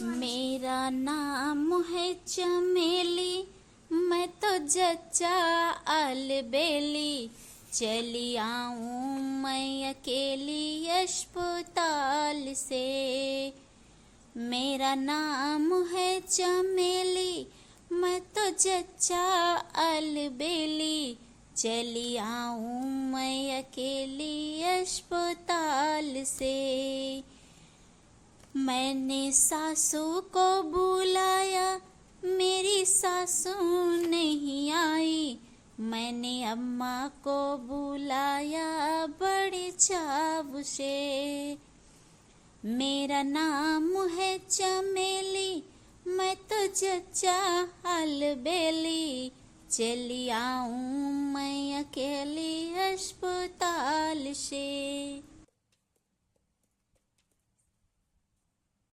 मेरा नाम है चमेली, मैं तो जच्चा अलबेली। चली आऊं मैं अकेली अस्पताल से। मेरा नाम है चमेली, मैं तो जच्चा अलबेली। चली आऊं मैं अकेली अस्पताल से। मैंने सासू को बुलाया, मेरी सासू नहीं आई। मैंने अम्मा को बुलाया बड़े चाव से। मेरा नाम है चमेली, मैं तो जच्चा अलबेली। चली आऊं मैं अकेली अस्पताल से।